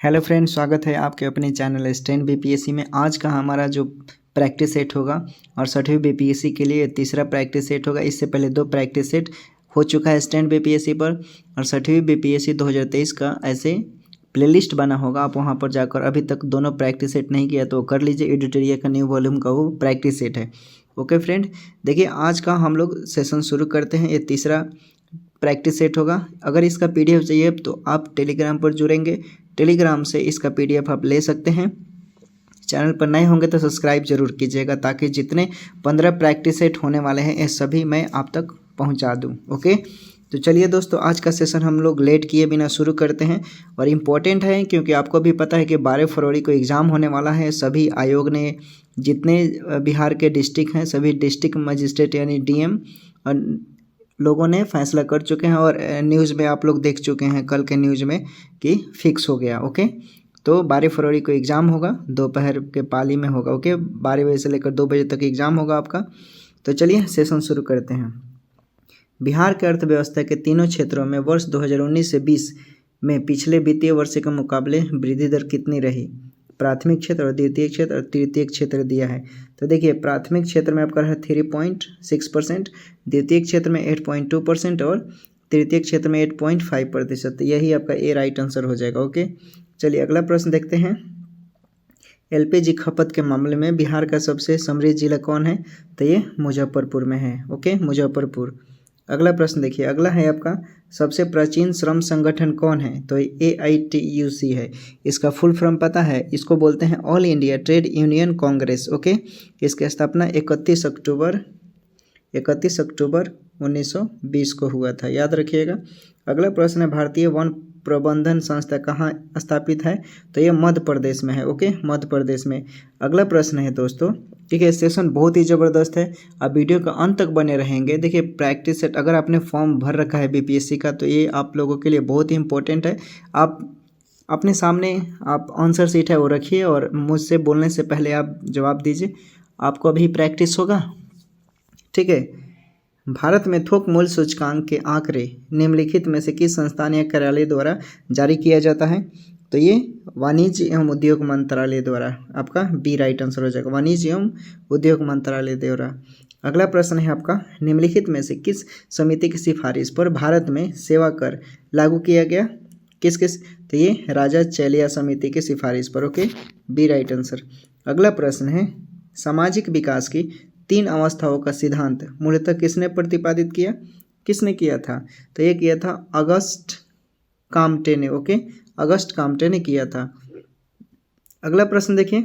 Hello friends, स्वागत है आपके अपने चैनल स्टैंड बीपीएससी में। आज का हमारा जो प्रैक्टिस सेट होगा और 6वीं बीपीएससी के लिए तीसरा प्रैक्टिस सेट होगा। इससे पहले 2 प्रैक्टिस सेट हो चुका है स्टैंड बीपीएससी पर, और 6वीं बीपीएससी 2023 का ऐसे प्लेलिस्ट बना होगा। आप वहां पर जाकर अभी तक दोनों प्रैक्टिस सेट नहीं किया तो कर लीजिए। एडिटोरिया का न्यू वॉल्यूम का वो प्रैक्टिस सेट है। ओके फ्रेंड, देखिए आज का हम लोग सेशन शुरू करते हैं। ये तीसरा प्रैक्टिस सेट होगा। अगर इसका पीडीएफ चाहिए तो आप टेलीग्राम पर जुड़ेंगे, टेलीग्राम से इसका पीडीएफ आप ले सकते हैं। चैनल पर नए होंगे तो सब्सक्राइब जरूर कीजिएगा, ताकि जितने 15 प्रैक्टिस सेट होने वाले हैं ये सभी मैं आप तक पहुंचा दूं। ओके, तो चलिए दोस्तों, आज का सेशन हम लोग लेट किए बिना शुरू करते हैं। और इम्पोर्टेंट है क्योंकि आपको भी पता है कि 12 फरवरी को एग्ज़ाम होने वाला है। सभी आयोग ने जितने बिहार के डिस्ट्रिक्ट हैं, सभी डिस्ट्रिक्ट मजिस्ट्रेट यानी डीएम लोगों ने फैसला कर चुके हैं, और न्यूज़ में आप लोग देख चुके हैं कल के न्यूज़ में कि फिक्स हो गया। ओके, तो 12 फरवरी को एग्ज़ाम होगा, दोपहर के पाली में होगा। ओके, 12 बजे से लेकर 2 बजे तक एग्ज़ाम होगा आपका। तो चलिए सेशन शुरू करते हैं। बिहार के अर्थव्यवस्था के तीनों क्षेत्रों में वर्ष 2019 से 20 में पिछले वित्तीय वर्ष के मुकाबले वृद्धि दर कितनी रही? प्राथमिक क्षेत्र और द्वितीय क्षेत्र और तृतीय क्षेत्र दिया है। तो देखिए, प्राथमिक क्षेत्र में आपका है 3.6%, द्वितीय क्षेत्र में 8.2% और तृतीय क्षेत्र में 8.5%। यही आपका ए राइट आंसर हो जाएगा। ओके, चलिए अगला प्रश्न देखते हैं। एलपीजी खपत के मामले में बिहार का सबसे समृद्ध जिला कौन है? तो ये मुजफ्फरपुर में है। ओके, मुजफ्फरपुर। अगला प्रश्न देखिए, अगला है आपका सबसे प्राचीन श्रम संगठन कौन है? तो AITUC है। इसका फुल फॉर्म पता है? इसको बोलते हैं all India trade union Congress. Okay, इसकी स्थापना 31 अक्टूबर 1920 को हुआ था, याद रखिएगा। अगला प्रश्न है, भारतीय वन प्रबंधन संस्था कहाँ स्थापित है? तो ये मध्य प्रदेश में है। ओके, मध्य प्रदेश में। अगला प्रश्न है दोस्तों, ठीक है, सेशन बहुत ही ज़बरदस्त है, आप वीडियो का अंत तक बने रहेंगे। देखिए, प्रैक्टिस सेट अगर आपने फॉर्म भर रखा है बीपीएससी का तो ये आप लोगों के लिए बहुत ही इंपॉर्टेंट है। आप अपने सामने आप आंसर शीट है वो रखिए, और मुझसे बोलने से पहले आप जवाब दीजिए। आपको अभी प्रैक्टिस होगा, ठीक है। भारत में थोक मूल्य सूचकांक के आंकड़े निम्नलिखित में से किस संस्थान या कार्यालय द्वारा जारी किया जाता है? तो ये वाणिज्य एवं उद्योग मंत्रालय द्वारा। आपका बी राइट आंसर हो जाएगा, वाणिज्य एवं उद्योग मंत्रालय द्वारा। अगला प्रश्न है आपका, निम्नलिखित में से किस समिति की सिफारिश पर भारत में सेवा कर लागू किया गया? किस? तो ये राजा चेलिया समिति की सिफारिश पर। Okay, B right answer. अगला प्रश्न है, सामाजिक विकास की 3 अवस्थाओं का सिद्धांत मूलतः किसने प्रतिपादित किया? किसने किया था? तो ये किया था अगस्ट काम्टे ने। ओके, अगस्ट काम्टे ने किया था। अगला प्रश्न देखिए,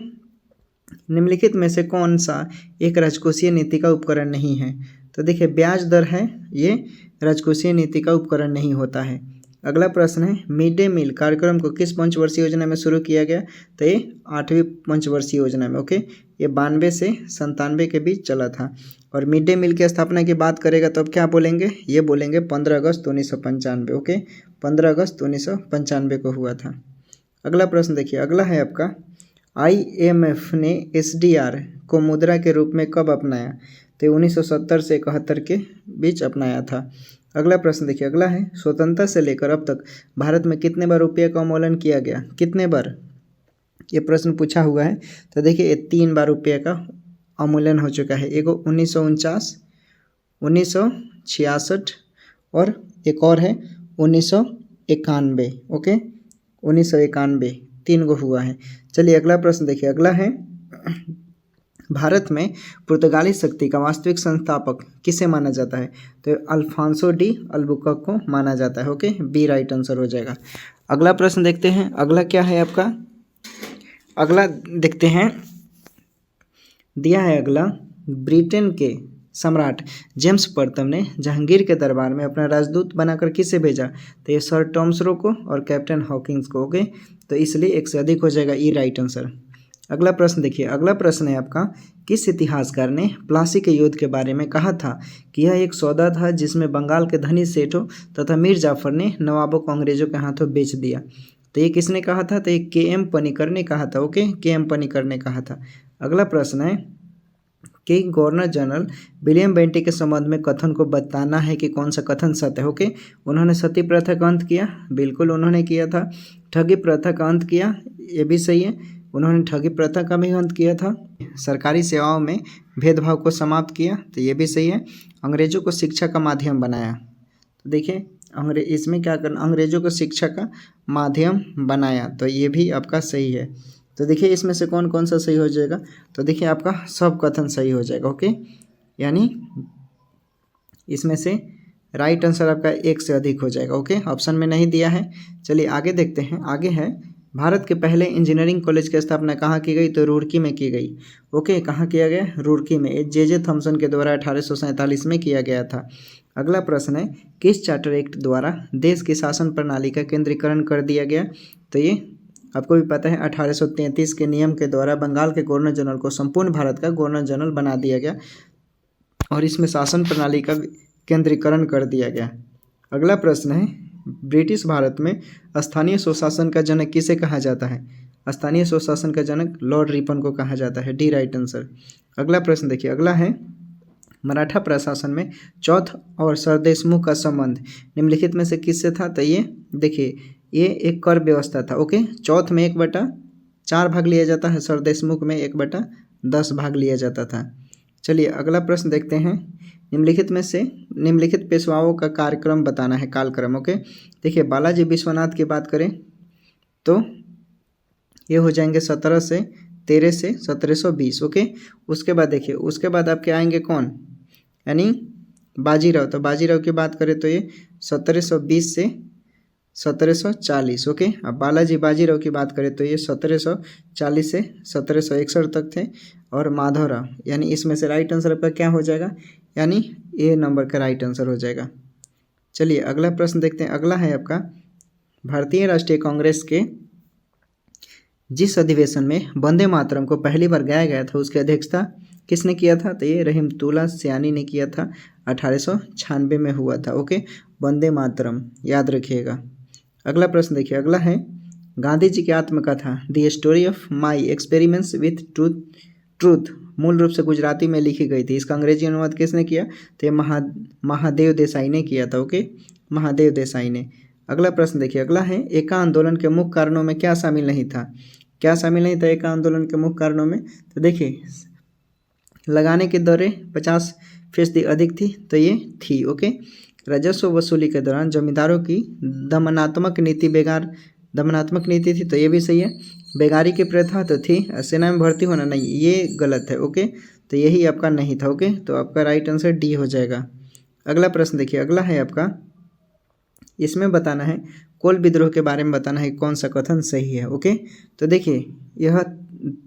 निम्नलिखित में से कौन सा एक राजकोषीय नीति का उपकरण नहीं है? तो देखिए, ब्याज दर है, ये राजकोषीय नीति का उपकरण नहीं होता है। अगला प्रश्न है, मिड डे मील कार्यक्रम को किस पंचवर्षीय योजना में शुरू किया गया? तो ये 8वीं पंचवर्षीय योजना में। ओके, ये 92 से 97 के बीच चला था। और मिड डे मील की स्थापना की बात करेगा तो अब क्या बोलेंगे? ये बोलेंगे 15 अगस्त 1995। ओके, 15 अगस्त 1995 को हुआ था। अगला प्रश्न देखिए, अगला है आपका, IMF ने SDR को मुद्रा के रूप में कब अपनाया? तो 1970 से 71 के बीच अपनाया था। अगला प्रश्न देखिए, अगला है, स्वतंत्रता से लेकर अब तक भारत में कितने बार रुपये का अवमूल्यन किया गया? कितने बार? ये प्रश्न पूछा हुआ है। तो देखिए, ये 3 बार रुपये का अवमूल्यन हो चुका है। एक 1949, 1966 और एक और है 1991। ओके, 1991, 3 गो हुआ है। चलिए अगला प्रश्न देखिए, अगला है, भारत में पुर्तगाली शक्ति का वास्तविक संस्थापक किसे माना जाता है? तो अल्फांसो डी अल्बुकर्क को माना जाता है। ओके, बी राइट आंसर हो जाएगा। अगला प्रश्न देखते हैं, अगला क्या है आपका? अगला देखते हैं, दिया है अगला, ब्रिटेन के सम्राट जेम्स प्रथम ने जहांगीर के दरबार में अपना राजदूत बनाकर किसे भेजा? तो ये सर टॉमस रो को और कैप्टन हॉकिंस को। ओके, तो इसलिए 1 से अधिक हो जाएगा, ई राइट आंसर। अगला प्रश्न देखिए, अगला प्रश्न है आपका, किस इतिहासकार ने प्लासी के युद्ध के बारे में कहा था कि यह एक सौदा था जिसमें बंगाल के धनी सेठों तथा मीर जाफर ने नवाबों को अंग्रेजों के हाथों बेच दिया? तो ये किसने कहा था? तो ये KM पनिकर ने कहा था। ओके, KM पनिकर ने कहा था। अगला प्रश्न है, कि गवर्नर जनरल विलियम बेंटिक के संबंध में कथन को बताना है कि कौन सा कथन सत्य है। ओके, उन्होंने सती प्रथा का अंत किया, बिल्कुल उन्होंने किया था। ठगी प्रथा का अंत किया, ये भी सही है, उन्होंने ठगी प्रथा का भी अंत किया था। सरकारी सेवाओं में भेदभाव को समाप्त किया, तो ये भी सही है। अंग्रेजों को शिक्षा का माध्यम बनाया, तो देखिए इसमें क्या करना, अंग्रेजों को शिक्षा का माध्यम बनाया, तो ये भी आपका सही है। तो देखिए इसमें से कौन कौन सा सही हो जाएगा, तो देखिए आपका सब कथन सही हो जाएगा। ओके, यानी इसमें से राइट आंसर आपका एक से अधिक हो जाएगा। ओके, ऑप्शन में नहीं दिया है। चलिए आगे देखते हैं। आगे है भारत के पहले इंजीनियरिंग कॉलेज की स्थापना कहाँ की गई, तो रुड़की में की गई। ओके, कहाँ किया गया, रुड़की में। जे थॉमसन के द्वारा 1847 में किया गया था। अगला प्रश्न है, किस चार्टर एक्ट द्वारा देश की शासन प्रणाली का केंद्रीकरण कर दिया गया, तो ये आपको भी पता है 1833 के नियम के द्वारा बंगाल के गवर्नर जनरल को संपूर्ण भारत का गवर्नर जनरल बना दिया गया और इसमें शासन प्रणाली का केंद्रीकरण कर दिया गया। अगला प्रश्न है, ब्रिटिश भारत में स्थानीय स्वशासन का जनक किसे कहा जाता है, स्थानीय स्वशासन का जनक लॉर्ड रिपन को कहा जाता है। D right answer. अगला प्रश्न देखिए, अगला है, मराठा प्रशासन में चौथ और सरदेशमुख का संबंध निम्नलिखित में से किससे था, तो ये देखिए ये एक कर व्यवस्था था। ओके, चौथ में 1/4 भाग लिया जाता है, सरदेशमुख में 1/10 भाग लिया जाता था। चलिए अगला प्रश्न देखते हैं, निम्नलिखित में से निम्नलिखित पेशवाओं का कार्यक्रम बताना है, कालक्रम। ओके, देखिए बालाजी विश्वनाथ की बात करें तो ये हो जाएंगे 1713 से 1720। ओके, उसके बाद देखिए उसके बाद आपके आएंगे कौन, यानी बाजीराव। तो बाजीराव की बात करें तो ये 1720 से 1740। ओके, अब बालाजी बाजीराव की बात करें तो ये 1740 से 1761 तक थे। और माधवराव, यानी इसमें से राइट आंसर आपका क्या हो जाएगा, यानी ए नंबर का राइट आंसर हो जाएगा। चलिए अगला प्रश्न देखते हैं। अगला है आपका, भारतीय राष्ट्रीय कांग्रेस के जिस अधिवेशन में वंदे मातरम को पहली बार गाया गया था उसकी अध्यक्षता किसने किया था, तो ये रहीमतुल्लाह सयानी ने किया था, 1896 में हुआ था। ओके, वंदे मातरम याद रखिएगा। अगला प्रश्न देखिए, अगला है, गांधी जी की आत्मकथा the story of my experiments with truth मूल रूप से गुजराती में लिखी गई थी, इसका अंग्रेजी अनुवाद किसने किया, तो ये महादेव देसाई ने किया था। ओके, महादेव देसाई ने। अगला प्रश्न देखिए, अगला है, एका आंदोलन के मुख्य कारणों में क्या शामिल नहीं था, क्या शामिल नहीं था एका आंदोलन के मुख्य कारणों में, तो देखिए लगाने की दरें 50% अधिक थी, तो ये थी। ओके, राजस्व वसूली के दौरान जमींदारों की दमनात्मक नीति थी, तो ये भी सही है। बेगारी की प्रथा तो थी, सेना में भर्ती होना नहीं, ये गलत है। ओके, तो यही आपका नहीं था। ओके, तो आपका राइट आंसर डी हो जाएगा। अगला प्रश्न देखिए, अगला है आपका, इसमें बताना है कोल विद्रोह के बारे में बताना है कौन सा कथन सही है। ओके, तो देखिए यह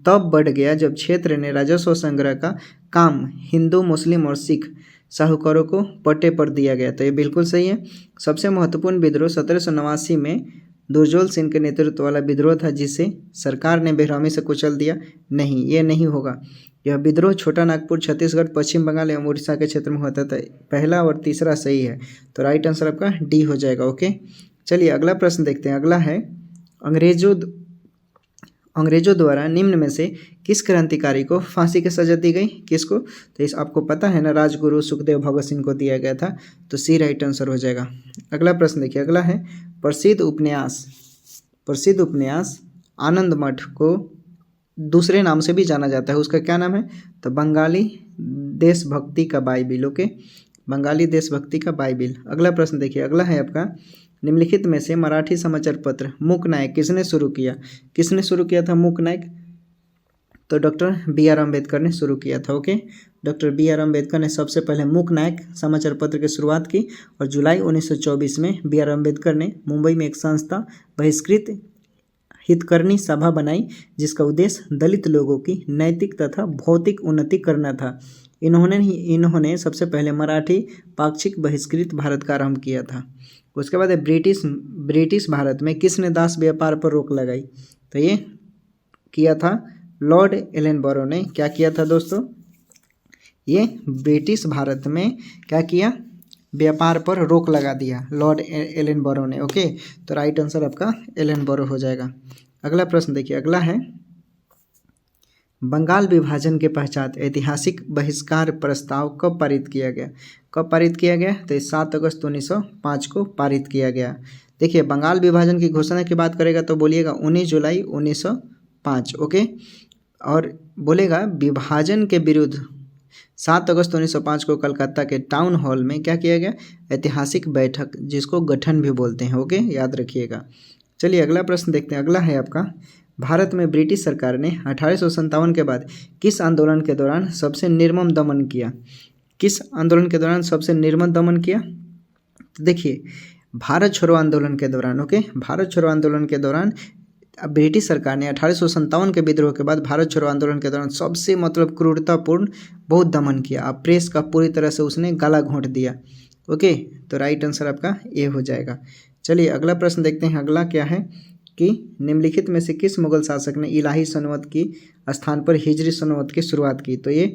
तब बढ़ गया जब क्षेत्र ने राजस्व संग्रह का काम हिंदू, मुस्लिम और सिख साहूकारों को पट्टे पर दिया गया, तो ये बिल्कुल सही है। सबसे महत्वपूर्ण विद्रोह 1789 में दुर्जोल सिंह के नेतृत्व वाला विद्रोह था, जिसे सरकार ने बेरहमी से कुचल दिया। नहीं, ये नहीं होगा। यह विद्रोह छोटा नागपुर, छत्तीसगढ़, पश्चिम बंगाल एवं उड़ीसा के क्षेत्र में होता था। पहला और तीसरा सही है, तो राइट आंसर आपका डी हो जाएगा। ओके, चलिए अगला प्रश्न देखते हैं। अगला है, अंग्रेजों द्वारा निम्न में से किस क्रांतिकारी को फांसी की सजा दी गई, किसको, तो इस आपको पता है ना, राजगुरु सुखदेव भगत सिंह को दिया गया था, तो सी राइट आंसर हो जाएगा। अगला प्रश्न देखिए, अगला है, प्रसिद्ध उपन्यास आनंद मठ को दूसरे नाम से भी जाना जाता है, उसका क्या नाम है, तो बंगाली देशभक्ति का बाइबिल। ओके, बंगाली देशभक्ति का बाइबिल। अगला प्रश्न देखिए, अगला है आपका, निम्नलिखित में से मराठी समाचार पत्र मूकनायक किसने शुरू किया था मूकनायक, तो डॉक्टर बी आर अम्बेडकर ने शुरू किया था। Okay, doctor B R Ambedkar ने सबसे पहले मूकनायक समाचार पत्र की शुरुआत की और जुलाई 1924 में बी आर अम्बेडकर ने मुंबई में एक संस्था बहिष्कृत हितकर्णी सभा बनाई, जिसका उद्देश्य दलित लोगों की नैतिक तथा भौतिक उन्नति करना था। इन्होंने सबसे पहले मराठी पाक्षिक बहिष्कृत भारत का आरंभ किया था। उसके बाद ब्रिटिश भारत में किसने दास व्यापार पर रोक लगाई, तो ये किया था लॉर्ड एलनबरो ने। क्या किया था दोस्तों, ये ब्रिटिश भारत में क्या किया, व्यापार पर रोक लगा दिया लॉर्ड एलनबरो ने। ओके, तो राइट आंसर आपका एलनबरो हो जाएगा। अगला प्रश्न देखिए, अगला है, बंगाल विभाजन के पश्चात ऐतिहासिक बहिष्कार प्रस्ताव कब पारित किया गया? कब पारित किया गया? तो 7 अगस्त 1905 को पारित किया गया। देखिए, बंगाल विभाजन की घोषणा की बात करेगा तो बोलिएगा 19 जुलाई 1905। ओके, और बोलेगा विभाजन के विरुद्ध 7 अगस्त 1905 को कलकत्ता के टाउन हॉल में क्या किया गया? ऐतिहासिक बैठक, जिसको गठन भी बोलते हैं। ओके, याद रखिएगा। चलिए अगला प्रश्न देखते हैं। अगला है आपका, भारत में ब्रिटिश सरकार ने 1857 के बाद किस आंदोलन के दौरान सबसे निर्मम दमन किया? किस आंदोलन के दौरान सबसे निर्मम दमन किया? तो देखिए, भारत छोड़ो आंदोलन के दौरान। ओके, भारत छोड़ो आंदोलन के दौरान ब्रिटिश सरकार ने 1857 के विद्रोह के बाद भारत छोड़ो आंदोलन के दौरान सबसे क्रूरतापूर्ण बहुत दमन किया। अब प्रेस का पूरी तरह से उसने गला घोंट दिया। ओके, तो राइट आंसर आपका ए हो जाएगा। चलिए अगला प्रश्न देखते हैं। अगला क्या है कि निम्नलिखित में से किस मुगल शासक ने इलाही सनवत की स्थान पर हिजरी सनवत की शुरुआत की? तो ये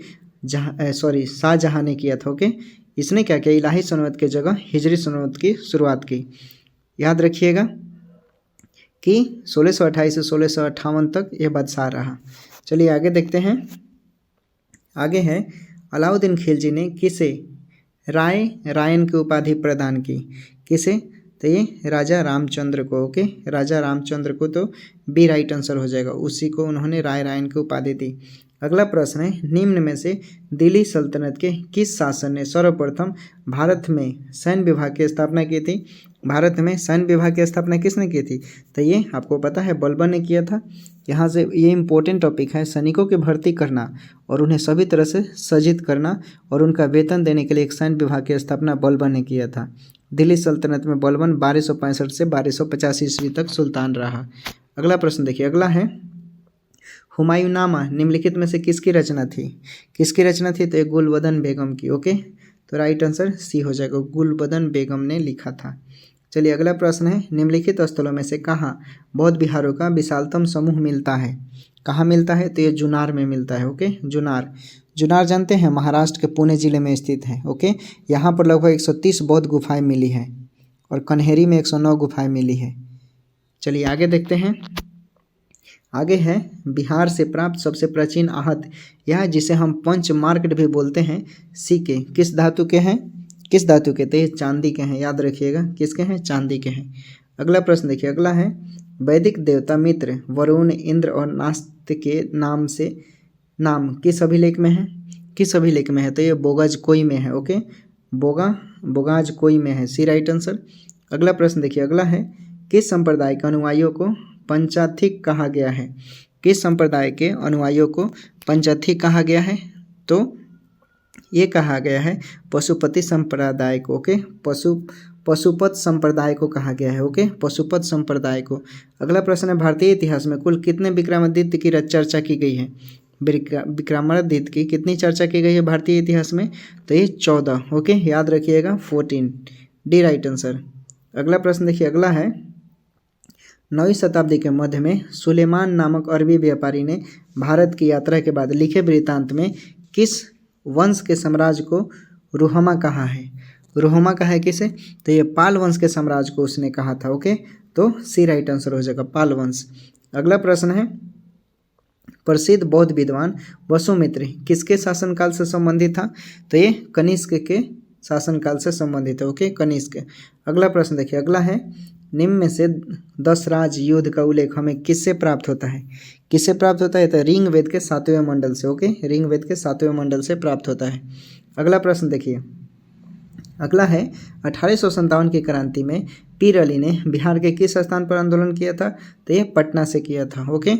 शाहजहाँ ने किया था। ओके, इसने क्या किया? इलाही सनवत के जगह हिजरी सनवत की शुरुआत की। याद रखिएगा कि 1628 से 1658 तक यह बादशाह रहा। चलिए आगे देखते हैं। आगे है, अलाउद्दीन खिलजी ने किसे रायन की उपाधि प्रदान की? किसे? तो ये राजा रामचंद्र को। ओके, राजा रामचंद्र को, तो बी राइट आंसर हो जाएगा। उसी को उन्होंने रायन की उपाधि दी। अगला प्रश्न है, निम्न में से दिल्ली सल्तनत के किस शासन ने सर्वप्रथम भारत में सैन्य विभाग की स्थापना की थी? भारत में सैन्य विभाग की स्थापना किसने की थी? तो ये आपको पता है, बलबन ने किया था। यहाँ से ये इंपॉर्टेंट टॉपिक है, सैनिकों की भर्ती करना और उन्हें सभी तरह से सज्जित करना और उनका वेतन देने के लिए एक सैन्य विभाग की स्थापना बलबन ने किया था। दिल्ली सल्तनत में बलबन 1265 से 1285 ईस्वी तक सुल्तान रहा। अगला प्रश्न देखिए। अगला है, हुमायूंनामा निम्नलिखित में से किसकी रचना थी? किसकी रचना थी? तो ये गुलबदन बेगम की। ओके, तो राइट आंसर सी हो जाएगा, गुलबदन बेगम ने लिखा था। चलिए अगला प्रश्न है, निम्नलिखित स्थलों में से कहाँ बौद्ध विहारों का विशालतम समूह मिलता है? कहाँ मिलता है? तो ये जुनार में मिलता है। ओके, जुनार जानते हैं, महाराष्ट्र के पुणे जिले में स्थित है। ओके, यहाँ पर लगभग 130 बौद्ध गुफाएं मिली हैं और कन्हेरी में 109 गुफाएं मिली है। चलिए आगे देखते हैं। आगे है, बिहार से प्राप्त सबसे प्राचीन आहत, यह जिसे हम पंच मार्कड भी बोलते हैं, सिक्के किस धातु के हैं? किस धातु के? तो ये चांदी के हैं। याद रखिएगा, किसके हैं? चांदी के हैं। अगला प्रश्न देखिए। अगला है, वैदिक देवता मित्र, वरुण, इंद्र और नास्ति के नाम किस अभिलेख में है? किस अभिलेख में है? तो ये बोगाज कोई में है। ओके, बोगाज कोई में है, सी राइट आंसर। अगला प्रश्न देखिए। अगला है, किस संप्रदाय के अनुयायियों को पंचाथिक कहा गया है? किस संप्रदाय के अनुयायियों को पंचाथिक कहा गया है? तो ये कहा गया है पशुपति संप्रदाय को। ओके, पशुपत संप्रदाय को कहा गया है। ओके, पशुपत संप्रदाय को। अगला प्रश्न है, भारतीय इतिहास में कुल कितने विक्रमादित्य की चर्चा की गई है? विक्रमादित्य की कितनी चर्चा की गई है भारतीय इतिहास में? तो ये 14। ओके, याद रखिएगा 14, डी राइट आंसर। अगला प्रश्न देखिए। अगला है, 9वीं शताब्दी के मध्य में सुलेमान नामक अरबी व्यापारी ने भारत की यात्रा के बाद लिखे वृत्तांत में किस वंश के साम्राज्य को रुहमा कहा है? रुहमा कहा है किसे? तो ये पाल वंश के साम्राज्य को उसने कहा था। ओके, तो सी राइट आंसर हो जाएगा, पाल वंश। अगला प्रश्न है, प्रसिद्ध बौद्ध विद्वान वसुमित्र किसके शासनकाल से संबंधित था? तो ये कनिष्क के शासनकाल से संबंधित है। ओके, कनिष्क। अगला प्रश्न देखिए। अगला है, निम्न में से 10 राज युद्ध का उल्लेख हमें किससे प्राप्त होता है? किससे प्राप्त होता है? तो ऋग्वेद के 7वें मंडल से। ओके, ऋग्वेद के 7वें मंडल से प्राप्त होता है। अगला प्रश्न देखिए। अगला है, 1857 की क्रांति में पीर अली ने बिहार के किस स्थान पर आंदोलन किया था? तो ये पटना से किया था। ओके,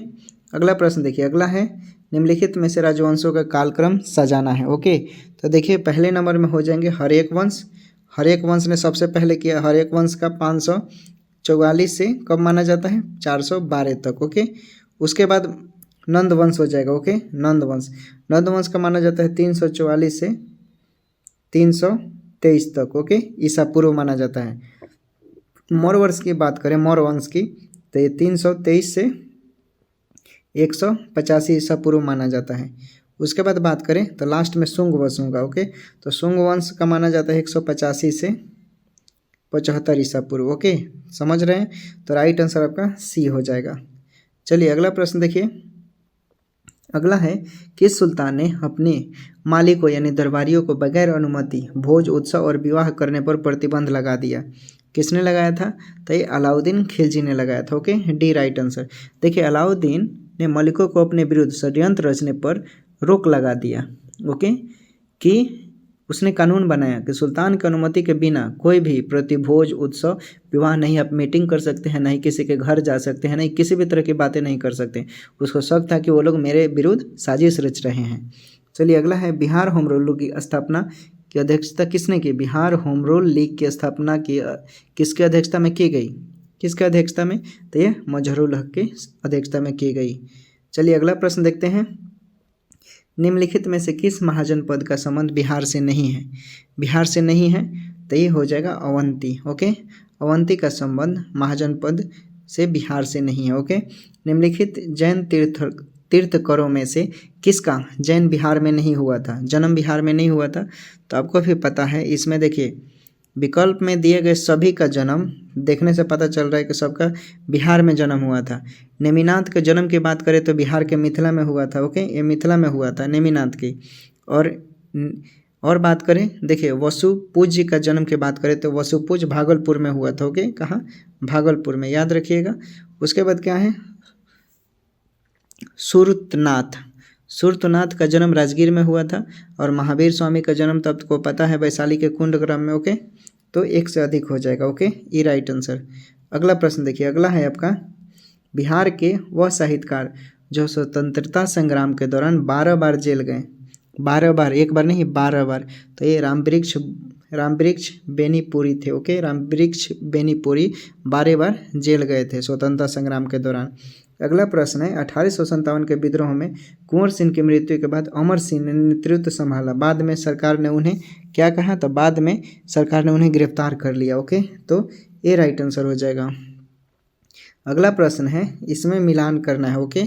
अगला प्रश्न देखिए। अगला है, निम्नलिखित में से राजवंशों का कालक्रम सजाना है। ओके, तो देखिए पहले नंबर में हो जाएंगे हर्यक वंश। हर्यक वंश ने सबसे पहले किया। हर्यक वंश का 544 से कब माना जाता है? 412 तक। ओके, उसके बाद नंद वंश हो जाएगा। ओके, नंद वंश का माना जाता है 344 से 323 तक। ओके, ईसा पूर्व माना जाता है। मौर्य वंश की बात करें, मौर्य वंश की, तो ये 323 से 185 ईसा पूर्व माना जाता है। उसके बाद बात करें तो लास्ट में शुंग वंश होगा। ओके, तो शुंग वंश का माना जाता है 185 से 75 ईसा पूर्व। ओके, समझ रहे हैं? तो राइट आंसर आपका सी हो जाएगा। चलिए अगला प्रश्न देखिए। अगला है, किस सुल्तान ने अपने मालिकों यानी दरबारियों को बगैर अनुमति भोज उत्सव और विवाह करने पर प्रतिबंध लगा दिया? किसने लगाया था? तो ये अलाउद्दीन खिलजी ने लगाया था। Okay, D right answer. देखिए, अलाउद्दीन ने मलिकों को अपने विरुद्ध षड्यंत्र रचने पर रोक लगा दिया। ओके, कि उसने कानून बनाया कि सुल्तान की अनुमति के बिना कोई भी प्रतिभोज उत्सव विवाह नहीं, आप मीटिंग कर सकते हैं, नहीं किसी के घर जा सकते हैं, नहीं किसी भी तरह की बातें नहीं कर सकते। उसको शक था कि वो लोग मेरे विरुद्ध साजिश रच रहे हैं। चलिए अगला है, बिहार होम रूल लीग की स्थापना की अध्यक्षता किसने की? बिहार होम रूल लीग की स्थापना की किसकी अध्यक्षता में की गई? किसके अध्यक्षता में? तो ये मजहरूल हक की अध्यक्षता में की गई। चलिए अगला प्रश्न देखते हैं, निम्नलिखित में से किस महाजनपद का संबंध बिहार से नहीं है? बिहार से नहीं है तो ये हो जाएगा अवंती। ओके, अवंती का संबंध महाजनपद से बिहार से नहीं है। ओके, निम्नलिखित जैन तीर्थकरों में से किसका जैन बिहार में नहीं हुआ था? जन्म बिहार में नहीं हुआ था। तो आपको भी पता है, इसमें देखिए विकल्प में दिए गए सभी का जन्म देखने से पता चल रहा है कि सबका बिहार में जन्म हुआ था। नेमिनाथ के जन्म की बात करें तो बिहार के मिथिला में हुआ था। ओके, ये मिथिला में हुआ था नेमिनाथ की। और बात करें, देखिए वसुपूज्य का जन्म की बात करें तो वसुपूज्य भागलपुर में हुआ था। ओके, कहाँ? भागलपुर में, याद रखिएगा। उसके बाद क्या है, सुरतनाथ का जन्म राजगीर में हुआ था। और महावीर स्वामी का जन्म तो आपको पता है वैशाली के कुंड ग्राम में। ओके, तो एक से अधिक हो जाएगा। ओके, ये राइट आंसर। अगला प्रश्न देखिए, अगला है आपका, बिहार के वह साहित्यकार जो स्वतंत्रता संग्राम के दौरान 12 बार जेल गए। 12 बार, एक बार नहीं 12 बार। तो ये रामवृक्ष बेनीपुरी थे। ओके, रामवृक्ष बेनीपुरी 12 बार जेल गए थे स्वतंत्रता संग्राम के दौरान। अगला प्रश्न है, 1857 के विद्रोह में कुंवर सिंह की मृत्यु के बाद अमर सिंह ने नेतृत्व संभाला। बाद में सरकार ने उन्हें क्या कहा? तो बाद में सरकार ने उन्हें गिरफ्तार कर लिया। ओके, तो ये राइट आंसर हो जाएगा। अगला प्रश्न है, इसमें मिलान करना है। ओके,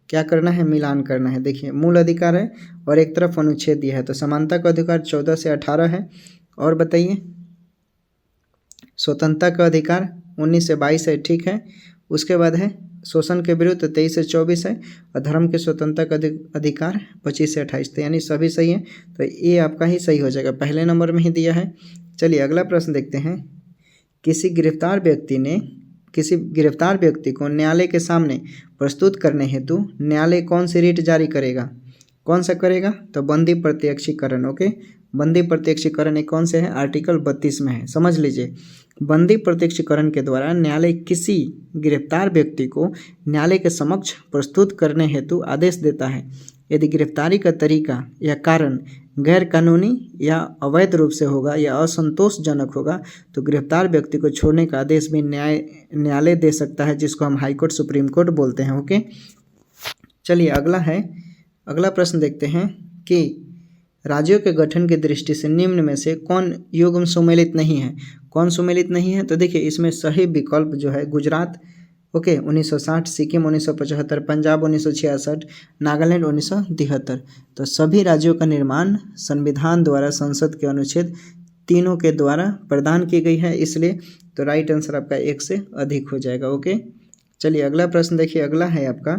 क्या करना है? मिलान करना है। देखिए, मूल अधिकार है और एक तरफ अनुच्छेद दिया है, तो समानता का अधिकार 14 से 18 है। और बताइए, स्वतंत्रता का अधिकार 19 से 22 है। ठीक है, उसके बाद है शोषण के विरुद्ध 23 से 24 है। और धर्म की स्वतंत्रता का अधिकार 25 से 28, तो यानी सभी सही है। तो ये आपका ही सही हो जाएगा, पहले नंबर में ही दिया है। चलिए अगला प्रश्न देखते हैं, किसी गिरफ्तार व्यक्ति को न्यायालय के सामने प्रस्तुत करने हेतु न्यायालय कौन सी रीट जारी करेगा? कौन सा करेगा? तो बंदी प्रत्यक्षीकरण। ओके, बंदी प्रत्यक्षीकरण एक कौन से है? आर्टिकल 32 में है, समझ लीजिए। बंदी प्रत्यक्षीकरण के द्वारा न्यायालय किसी गिरफ्तार व्यक्ति को न्यायालय के समक्ष प्रस्तुत करने हेतु आदेश देता है। यदि गिरफ्तारी का तरीका या कारण गैर कानूनी या अवैध रूप से होगा या असंतोषजनक होगा तो गिरफ्तार व्यक्ति को छोड़ने का आदेश भी न्यायालय दे सकता है, जिसको हम हाई कोर्ट सुप्रीम कोर्ट बोलते हैं। ओके, चलिए अगला प्रश्न देखते हैं कि राज्यों के गठन की दृष्टि से निम्न में से कौन युग्म सुमेलित नहीं है? कौन सुमेलित नहीं है? तो देखिए, इसमें सही विकल्प जो है गुजरात 1960, सिक्किम 1975, पंजाब 1966, नागालैंड 1973। तो सभी राज्यों का निर्माण संविधान द्वारा संसद के अनुच्छेद 3 के द्वारा प्रदान की गई है, इसलिए तो राइट आंसर आपका 1 से अधिक हो जाएगा। ओके, चलिए अगला प्रश्न देखिए, अगला है आपका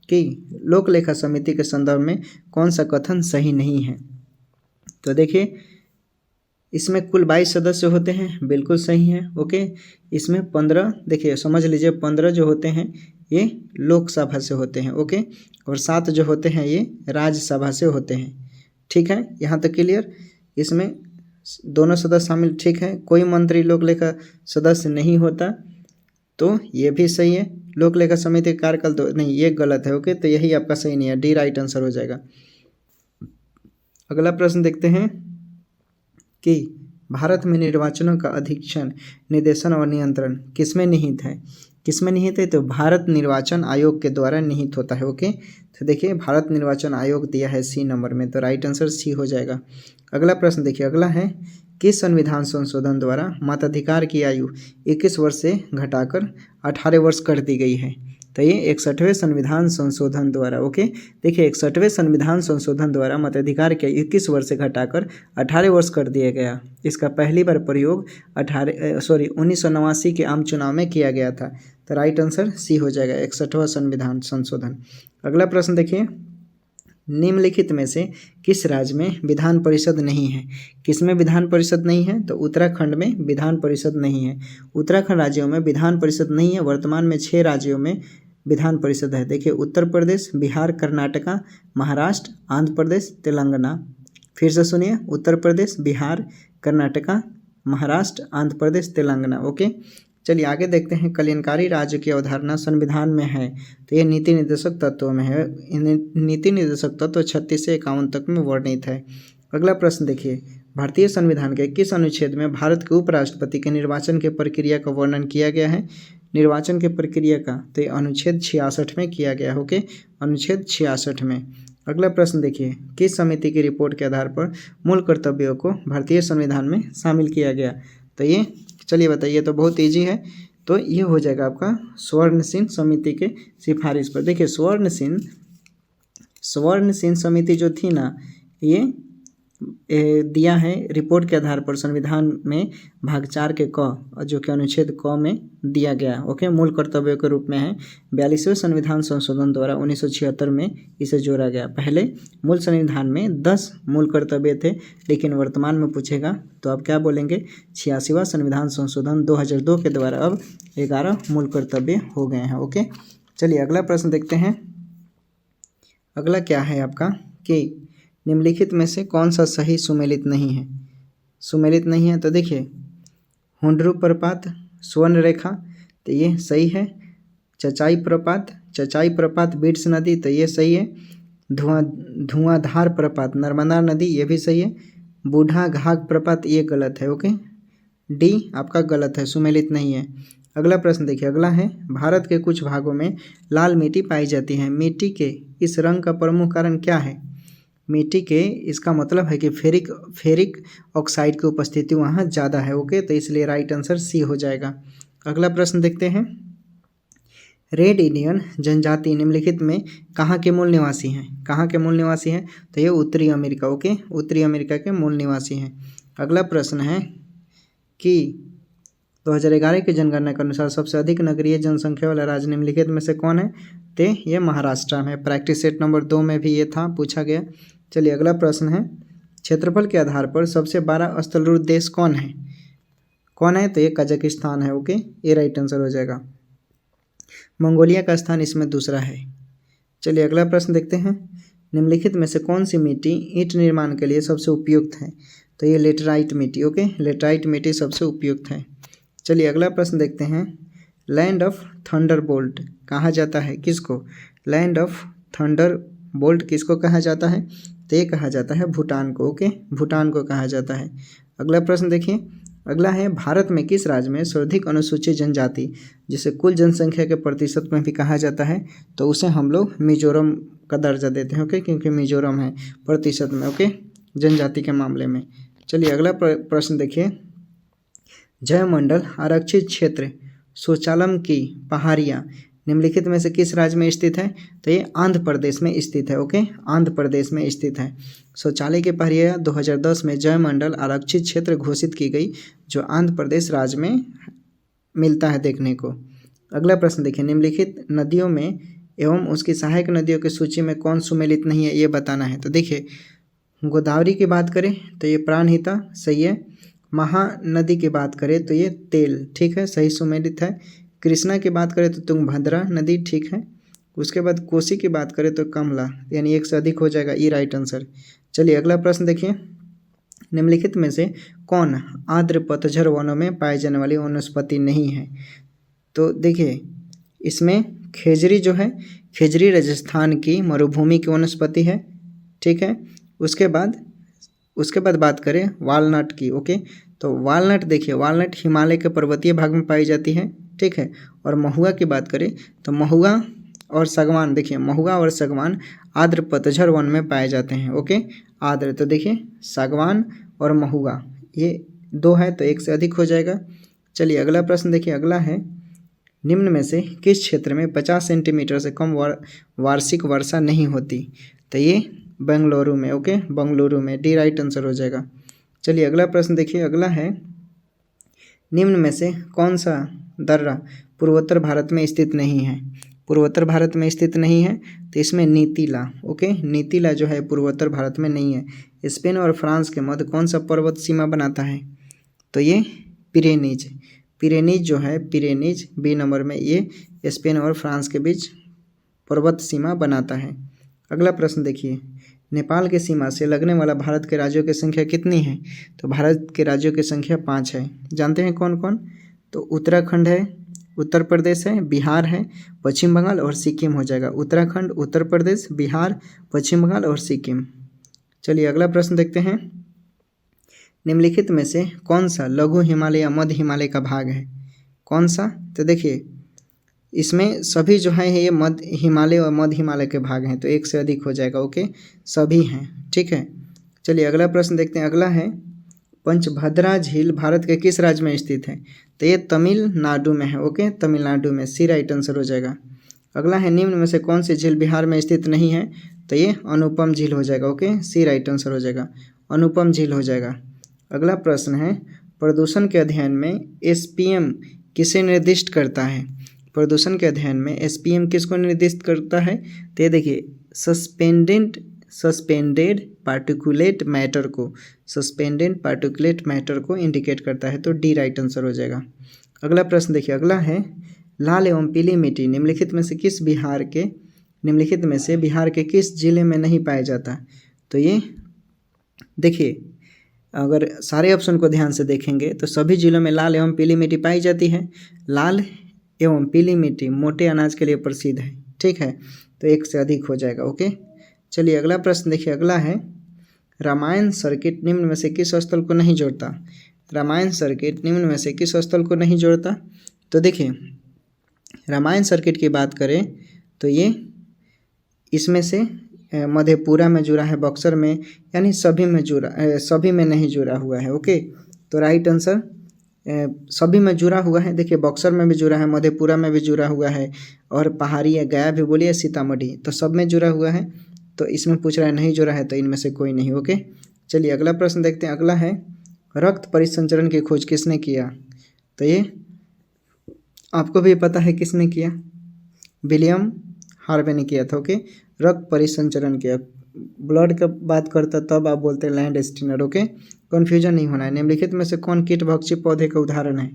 कि लोक लेखा समिति के संदर्भ में कौन सा कथन सही नहीं है? तो देखिए, इसमें कुल 22 सदस्य होते हैं, बिल्कुल सही है। ओके, इसमें 15, देखिए समझ लीजिए 15 जो होते हैं ये लोकसभा से होते हैं। ओके, और 7 जो होते हैं ये राज्यसभा से होते हैं। ठीक है, यहाँ तक क्लियर। इसमें दोनों सदस्य शामिल, ठीक है। कोई मंत्री लोक लेखा सदस्य नहीं होता, तो ये भी सही है। लोक लेखा समिति का कार्यकाल तो नहीं, ये गलत है। ओके, तो यही आपका सही नहीं है, डी राइट आंसर हो जाएगा। अगला प्रश्न देखते हैं कि भारत में निर्वाचनों का अधीक्षण, निर्देशन और नियंत्रण किसमें निहित है? किसमें निहित है? तो भारत निर्वाचन आयोग के द्वारा निहित होता है। ओके, तो देखिए भारत निर्वाचन आयोग दिया है सी नंबर में, तो राइट आंसर सी हो जाएगा। अगला प्रश्न देखिए, अगला है किस संविधान संशोधन द्वारा मताधिकार की आयु 21 वर्ष से घटाकर 18 वर्ष कर दी गई है? तो ये 61वें संविधान संशोधन द्वारा। ओके, देखिए 61वें संविधान संशोधन द्वारा मताधिकार के 21 वर्ष से घटाकर 18 वर्ष कर दिया गया। इसका पहली बार प्रयोग 1989 के आम चुनाव में किया गया था। तो राइट आंसर सी हो जाएगा, 61वां संविधान संशोधन। अगला प्रश्न देखिए, निम्नलिखित में से किस राज्य में विधान परिषद नहीं है? किसमें विधान परिषद नहीं है? तो उत्तराखंड में विधान परिषद नहीं है। उत्तराखंड राज्यों में विधान परिषद नहीं है। वर्तमान में 6 राज्यों में विधान परिषद है। देखिए, उत्तर प्रदेश, बिहार, कर्नाटका, महाराष्ट्र, आंध्र प्रदेश, तेलंगाना। फिर से सुनिए, उत्तर प्रदेश, बिहार, कर्नाटका, महाराष्ट्र, आंध्र प्रदेश, तेलंगाना। ओके, चलिए आगे देखते हैं। कल्याणकारी राज्य की अवधारणा संविधान में है, तो ये नीति निर्देशक तत्वों में है। नीति निर्देशक तत्व 36 से 51 तक में वर्णित है। अगला प्रश्न देखिए, भारतीय संविधान के किस अनुच्छेद में भारत के उपराष्ट्रपति के निर्वाचन के प्रक्रिया का वर्णन किया गया है? निर्वाचन के प्रक्रिया का तो ये अनुच्छेद 66 में किया गया है। ओके, अनुच्छेद 66 में। अगला प्रश्न देखिए, किस समिति की रिपोर्ट के आधार पर मूल कर्तव्यों को भारतीय संविधान में शामिल किया गया? तो ये चलिए बताइए, तो बहुत ईजी है। तो ये हो जाएगा आपका स्वर्ण सिंह समिति के सिफारिश पर। देखिए, स्वर्ण सिंह समिति जो थी ना, ये दिया है रिपोर्ट के आधार पर संविधान में भाग 4 के क, जो कि अनुच्छेद क में दिया गया। ओके, मूल कर्तव्यों के रूप में है। 42वें संविधान संशोधन द्वारा 1976 में इसे जोड़ा गया। पहले मूल संविधान में 10 मूल कर्तव्य थे, लेकिन वर्तमान में पूछेगा तो आप क्या बोलेंगे? 86वां संविधान संशोधन 2002 के द्वारा अब 11 मूल कर्तव्य हो गए हैं। ओके, चलिए अगला प्रश्न देखते हैं। अगला क्या है आपका कि निम्नलिखित में से कौन सा सही सुमेलित नहीं है? सुमेलित नहीं है तो देखिए, हुंडरू प्रपात, स्वर्ण रेखा, तो ये सही है। चचाई प्रपात बिट्स नदी, तो ये सही है। धुआंधार प्रपात नर्मदा नदी, ये भी सही है। बूढ़ा घाघ प्रपात, ये गलत है। ओके, डी आपका गलत है, सुमेलित नहीं है। अगला प्रश्न देखिए, अगला है, भारत के कुछ भागों में लाल मिट्टी पाई जाती है। मिट्टी के इस रंग का प्रमुख कारण क्या है? मिट्टी के, इसका मतलब है कि फेरिक ऑक्साइड की उपस्थिति वहाँ ज़्यादा है। ओके, तो इसलिए राइट आंसर सी हो जाएगा। अगला प्रश्न देखते हैं, रेड इंडियन जनजाति निम्नलिखित में कहाँ के मूल निवासी हैं? कहाँ के मूल निवासी हैं? तो ये उत्तरी अमेरिका। ओके, उत्तरी अमेरिका के मूल निवासी हैं। अगला प्रश्न है कि 2011 की जनगणना के अनुसार सबसे अधिक नगरीय जनसंख्या वाला राज्य निम्नलिखित में से कौन है? तो ये महाराष्ट्र में। प्रैक्टिस सेट नंबर 2 में भी ये था, पूछा गया। चलिए अगला प्रश्न है, क्षेत्रफल के आधार पर सबसे बड़ा स्थलरूढ़ देश कौन है? तो ये कजाकिस्तान है। ओके, ये राइट आंसर हो जाएगा। मंगोलिया का स्थान इसमें दूसरा है। चलिए अगला प्रश्न देखते हैं, निम्नलिखित में से कौन सी मिट्टी ईंट निर्माण के लिए सबसे उपयुक्त है? तो ये लेटराइट मिट्टी। ओके, लेटराइट मिट्टी सबसे उपयुक्त है। चलिए अगला प्रश्न देखते हैं, लैंड ऑफ थंडरबोल्ट कहा जाता है किसको? लैंड ऑफ थंडरबोल्ट किसको कहा जाता है? तो ये कहा जाता है भूटान को। ओके, भूटान को कहा जाता है। अगला प्रश्न देखिए, अगला है, भारत में किस राज्य में सर्वाधिक अनुसूचित जनजाति, जिसे कुल जनसंख्या के प्रतिशत में भी कहा जाता है, तो उसे हम लोग मिजोरम का दर्जा देते हैं। ओके, क्योंकि मिजोरम है प्रतिशत में। ओके, जनजाति के मामले में। चलिए अगला प्रश्न देखिए, जयमंडल आरक्षित क्षेत्र सोचालम की पहाड़ियाँ निम्नलिखित में से किस राज्य में स्थित है? तो ये आंध्र प्रदेश में स्थित है। ओके, आंध्र प्रदेश में स्थित है। शौचालय की पहाड़ियाँ 2010 में जयमंडल आरक्षित क्षेत्र घोषित की गई, जो आंध्र प्रदेश राज्य में मिलता है देखने को। अगला प्रश्न देखिए, निम्नलिखित नदियों में एवं उसकी सहायक नदियों की सूची में कौन सुमेलित नहीं है, ये बताना है। तो देखिए, गोदावरी की बात करें तो ये प्राणहिता सही है। महानदी की बात करें तो ये तेल, ठीक है, सही सुमेलित है। कृष्णा की बात करें तो तुंगभद्रा नदी, ठीक है। उसके बाद कोसी की बात करें तो कमला, यानी एक से अधिक हो जाएगा, ई राइट आंसर। चलिए अगला प्रश्न देखिए, निम्नलिखित में से कौन आर्द्र पतझड़ वनों में पाए जाने वाली वनस्पति नहीं है? तो देखिए, इसमें खेजरी जो है, खेजरी राजस्थान की मरुभूमि की वनस्पति है, ठीक है। उसके बाद बात करें वालनट की। ओके, तो वालनट देखिए, वालनट हिमालय के पर्वतीय भाग में पाई जाती है, ठीक है। और महुआ की बात करें तो महुआ और सागवान, देखिए महुआ और सागवान आर्द्र पतझड़ वन में पाए जाते हैं। ओके, आर्द्र, तो देखिए सागवान और महुआ ये 2 है, तो एक से अधिक हो जाएगा। चलिए अगला प्रश्न देखिए, अगला है, निम्न में से किस क्षेत्र में 50 सेंटीमीटर से कम वार्षिक वर्षा नहीं होती? तो ये बेंगलुरु में। ओके, बेंगलुरु में, डी राइट आंसर हो जाएगा। चलिए अगला प्रश्न देखिए, अगला है, निम्न में से कौन सा दर्रा पूर्वोत्तर भारत में स्थित नहीं है? पूर्वोत्तर भारत में स्थित नहीं है, तो इसमें नीतिला, ओके, नीतिला जो है पूर्वोत्तर भारत में नहीं है। स्पेन और फ्रांस के मध्य कौन सा पर्वत सीमा बनाता है, तो ये पिरेनीज, पिरेनीज जो है, पिरेनीज बी नंबर में, ये स्पेन और फ्रांस के बीच पर्वत सीमा बनाता है। अगला प्रश्न देखिए, नेपाल की सीमा से लगने वाला भारत के राज्यों की संख्या कितनी है, तो भारत के राज्यों की संख्या 5 है। जानते हैं कौन कौन, तो उत्तराखंड है, उत्तर प्रदेश है, बिहार है, पश्चिम बंगाल और सिक्किम हो जाएगा। उत्तराखंड, उत्तर प्रदेश, बिहार, पश्चिम बंगाल और सिक्किम। चलिए अगला प्रश्न देखते हैं, निम्नलिखित में से कौन सा लघु हिमालय या मध्य हिमालय का भाग है, कौन सा, तो देखिए इसमें सभी जो है ये मध्य हिमालय और मध्य हिमालय के भाग हैं, तो एक से अधिक हो जाएगा, ओके, सभी हैं, ठीक है। चलिए अगला प्रश्न देखते हैं, अगला है पंचभद्रा झील भारत के किस राज्य में स्थित है, तो ये तमिलनाडु में है, ओके, तमिलनाडु में, सी राइट आंसर हो जाएगा। अगला है निम्न में से कौन सी झील बिहार में स्थित नहीं है, तो ये अनुपम झील हो जाएगा, ओके, सी राइट आंसर हो जाएगा, अनुपम झील हो जाएगा। अगला प्रश्न है प्रदूषण के अध्ययन में SPM किसे निर्दिष्ट करता है, प्रदूषण के अध्ययन में SPM किसको निर्दिष्ट करता है, तो ये देखिए सस्पेंडेड पार्टिकुलेट मैटर को, सस्पेंडेड पार्टिकुलेट मैटर को इंडिकेट करता है, तो डी राइट आंसर हो जाएगा। अगला प्रश्न देखिए, अगला है लाल एवं पीली मिट्टी निम्नलिखित में से बिहार के किस जिले में नहीं पाया जाता, तो ये देखिए अगर सारे ऑप्शन को ध्यान से देखेंगे तो सभी जिलों में लाल एवं पीली मिट्टी पाई जाती है। लाल एवं पीली मिट्टी मोटे अनाज के लिए प्रसिद्ध है, ठीक है, तो एक से अधिक हो जाएगा, ओके। चलिए अगला प्रश्न देखिए, अगला है रामायण सर्किट निम्न में से किस स्थल को नहीं जोड़ता, रामायण सर्किट निम्न में से किस स्थल को नहीं जोड़ता, तो देखिए रामायण सर्किट की बात करें तो ये इसमें से मधेपुरा में जुड़ा है, बक्सर में, यानी सभी में नहीं जुड़ा हुआ है, ओके, तो राइट आंसर सभी में जुड़ा हुआ है। देखिए बक्सर में भी जुड़ा है, मधेपुरा में भी जुड़ा हुआ है, और पहाड़ी है, गया भी बोलिए, सीतामढ़ी, तो सब में जुड़ा हुआ है, तो इसमें पूछ रहा है नहीं जुड़ा है, तो इनमें से कोई नहीं, ओके। चलिए अगला प्रश्न देखते हैं, अगला है रक्त परिसंचरण की खोज किसने किया, तो ये आपको भी पता है किसने किया, विलियम हार्वे ने किया था, ओके, रक्त परिसंचरण किया। ब्लड का बात करता तब आप बोलते हैं लैंड स्टीनर, ओके, कन्फ्यूजन नहीं होना है। निम्नलिखित में से कौन कीटभक्षी पौधे का उदाहरण है,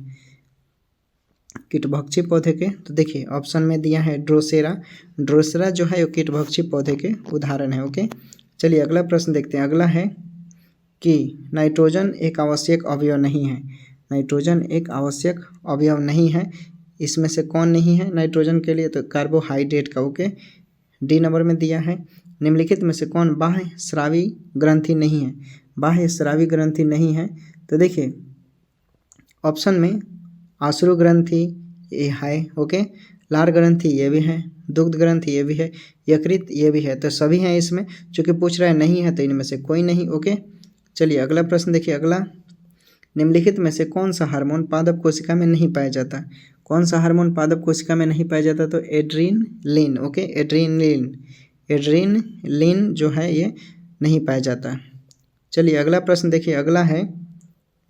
कीटभक्षी पौधे के, तो देखिए ऑप्शन में दिया है ड्रोसेरा, ड्रोसेरा जो है वो कीटभक्षी पौधे के उदाहरण है, ओके। चलिए अगला प्रश्न देखते हैं, अगला है कि नाइट्रोजन एक आवश्यक अवयव नहीं है, नाइट्रोजन एक आवश्यक अवयव नहीं है, इसमें से कौन नहीं है नाइट्रोजन के लिए, तो कार्बोहाइड्रेट का, ओके, डी नंबर में दिया है। निम्नलिखित में से कौन बाह्य स्रावी ग्रंथि नहीं है, बाह्य स्रावी ग्रंथि नहीं है, तो देखिए ऑप्शन में आश्रु ग्रंथि ये है, ओके, लार ग्रंथि ये भी है, दुग्ध ग्रंथि ये भी है, यकृत ये भी है, तो सभी हैं इसमें, चूँकि पूछ रहा है नहीं है तो इनमें से कोई नहीं, ओके। चलिए अगला प्रश्न देखिए, अगला निम्नलिखित में से कौन सा हार्मोन पादप कोशिका में नहीं पाया जाता, कौन सा हार्मोन पादप कोशिका में नहीं पाया जाता, तो एड्रीनलिन, ओके, एड्रीनलिन जो है ये नहीं पाया जाता। चलिए अगला प्रश्न देखिए, अगला है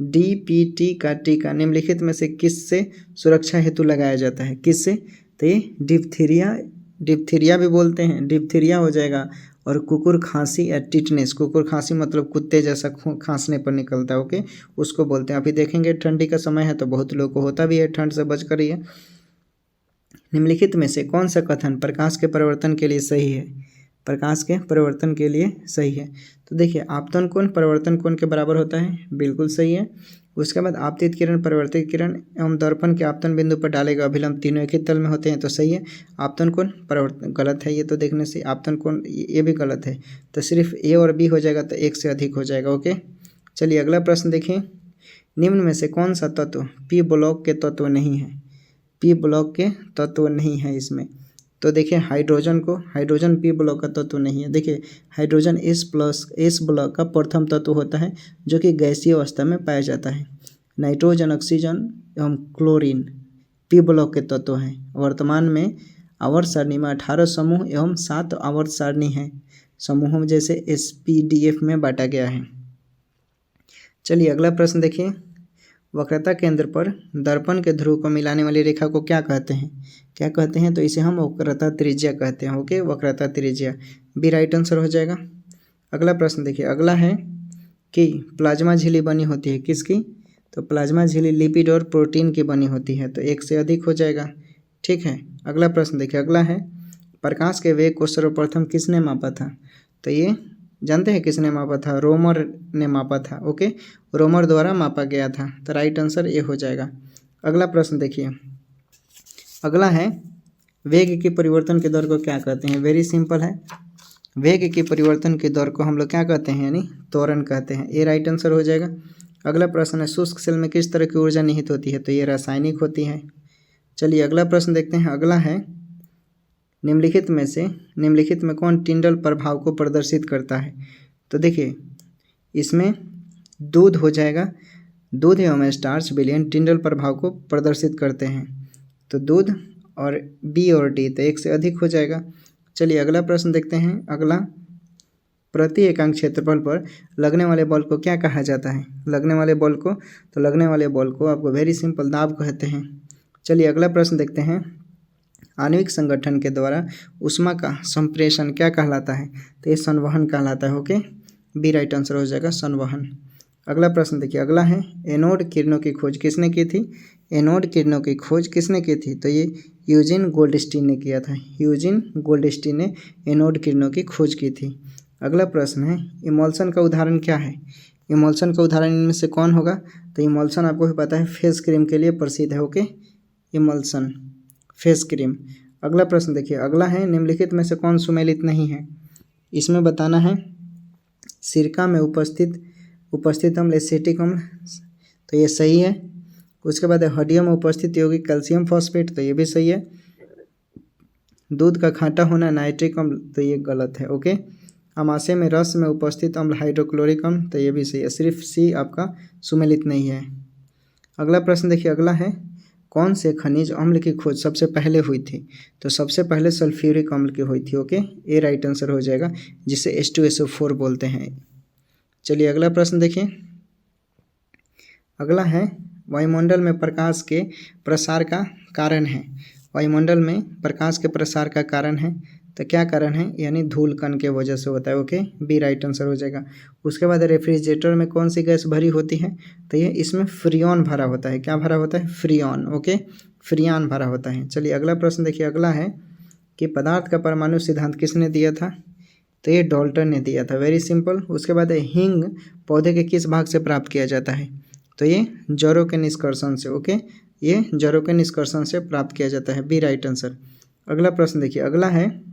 DPT का टीका निम्नलिखित में से किससे सुरक्षा हेतु लगाया जाता है, किससे, तो ये डिप्थीरिया भी बोलते हैं, डिप्थीरिया हो जाएगा, और कुकुर खांसी या टिटनेस, कुकुर खांसी मतलब कुत्ते जैसा खांसने पर निकलता है, ओके, उसको बोलते हैं। अभी देखेंगे ठंडी का समय है तो बहुत लोगों को होता भी है, ठंड से बच कर ही है। निम्नलिखित में से कौन सा कथन प्रकाश के परिवर्तन के लिए सही है, प्रकाश के परिवर्तन के लिए सही है, तो देखिए आपतन कोण परिवर्तन कोण के बराबर होता है, बिल्कुल सही है। उसके बाद आपतित किरण, परिवर्तित किरण एवं दर्पण के आपतन बिंदु पर डाले गए अभिलंब तीनों एक ही तल में होते हैं, तो सही है। आपतन कोण परिवर्तन गलत है, ये तो देखने से आपतन कोण ये भी गलत है, तो सिर्फ ए और बी हो जाएगा, तो एक से अधिक हो जाएगा, ओके। चलिए अगला प्रश्न देखिए, निम्न में से कौन सा तत्व P ब्लॉक के तत्व नहीं है, P ब्लॉक के तत्व नहीं है इसमें, तो देखिए हाइड्रोजन P ब्लॉक का तत्व नहीं है। देखिए हाइड्रोजन S ब्लॉक का प्रथम तत्व होता है जो कि गैसीय अवस्था में पाया जाता है। नाइट्रोजन, ऑक्सीजन एवं क्लोरीन P ब्लॉक के तत्व हैं। वर्तमान में आवर्त सारणी में 18 समूह एवं 7 आवर्त सारणी है, समूहों जैसे SPDF में बांटा गया है। चलिए अगला प्रश्न देखिए, वक्रता केंद्र पर दर्पण के ध्रुव को मिलाने वाली रेखा को क्या कहते हैं? क्या कहते हैं? तो इसे हम वक्रता त्रिज्या कहते हैं। ओके, वक्रता त्रिज्या बी राइट आंसर हो जाएगा। अगला प्रश्न देखिए, अगला है कि प्लाज्मा झिल्ली बनी होती है किसकी? तो प्लाज्मा झिल्ली लिपिड और प्रोटीन की बनी होती है, तो एक से अधिक हो जाएगा। ठीक है, अगला प्रश्न देखिए, अगला है प्रकाश के वेग को सर्वप्रथम किसने मापा था? तो ये जानते हैं किसने मापा था? रोमर ने मापा था। ओके, रोमर द्वारा मापा गया था, तो राइट आंसर ये हो जाएगा। अगला प्रश्न देखिए, अगला है वेग के परिवर्तन के दर को क्या कहते हैं? वेरी सिंपल है, वेग के परिवर्तन के दर को हम लोग क्या कहते हैं? यानी त्वरण कहते हैं। ये राइट आंसर हो जाएगा। अगला प्रश्न है शुष्क सेल में किस तरह की ऊर्जा निहित होती है? तो ये रासायनिक होती है। चलिए अगला प्रश्न देखते हैं। अगला है निम्नलिखित में कौन टिंडल प्रभाव को प्रदर्शित करता है? तो देखिए इसमें दूध हो जाएगा, दूध एवं स्टार्च विलयन टिंडल प्रभाव को प्रदर्शित करते हैं, तो दूध और बी और डी तो एक से अधिक हो जाएगा। चलिए अगला प्रश्न देखते हैं। अगला, प्रति एकांक क्षेत्रफल पर लगने वाले बल को क्या कहा जाता है? लगने वाले बल को, तो लगने वाले बल को आपको वेरी सिंपल दाब कहते हैं। चलिए अगला प्रश्न देखते हैं। आणविक संगठन के द्वारा ऊष्मा का संप्रेषण क्या कहलाता है? तो ये संवहन कहलाता है। ओके, बी राइट आंसर हो जाएगा, संवहन। अगला प्रश्न देखिए, अगला है एनोड किरणों की खोज किसने की थी? एनोड किरणों की खोज किसने की थी? तो ये यूजिन गोल्डस्टीन ने किया था। यूजिन गोल्डस्टीन ने एनोड किरणों की खोज की थी। अगला प्रश्न है इमल्सन का उदाहरण क्या है? इमल्सन का उदाहरण इनमें से कौन होगा? तो इमल्सन आपको भी पता है फेस क्रीम के लिए प्रसिद्ध है। Okay, emulsion face cream. अगला प्रश्न देखिए, अगला है निम्नलिखित में से कौन सुमेलित नहीं है? इसमें बताना है सिरका में उपस्थित अम्ल एसिटिक अम्ल, तो ये सही है। उसके बाद हड्डियों में उपस्थित यौगिक कैल्शियम फॉस्फेट, तो ये भी सही है। दूध का खाटा होना नाइट्रिक अम्ल, तो ये गलत है। ओके, अमाशय में रस में उपस्थित अम्ल हाइड्रोक्लोरिक अम्ल, तो ये भी सही है। सिर्फ सी आपका सुमेलित नहीं है। अगला प्रश्न देखिए, अगला है कौन से खनिज अम्ल की खोज सबसे पहले हुई थी? तो सबसे पहले सल्फ्यूरिक अम्ल की हुई थी। ओके, ये राइट आंसर हो जाएगा, जिसे H2SO4 बोलते हैं। चलिए अगला प्रश्न देखिए, अगला है वायुमंडल में प्रकाश के प्रसार का कारण है। वायुमंडल में प्रकाश के प्रसार का कारण है, तो क्या कारण है? यानी धूल कण के वजह से होता है। ओके, बी राइट आंसर हो जाएगा। उसके बाद रेफ्रिजरेटर में कौन सी गैस भरी होती है? तो ये इसमें फ्रियॉन भरा होता है। क्या भरा होता है? फ्रियॉन। ओके, फ्रियान भरा होता है। चलिए अगला प्रश्न देखिए, अगला है कि पदार्थ का परमाणु सिद्धांत किसने दिया था? तो ये डाल्टन ने दिया था। Very simple. उसके बाद हींग पौधे के किस भाग से प्राप्त किया जाता है? तो ये जड़ों के निष्कर्षण से। ओके, ये जड़ों के निष्कर्षण से प्राप्त किया जाता है। B right answer. अगला प्रश्न देखिए, अगला है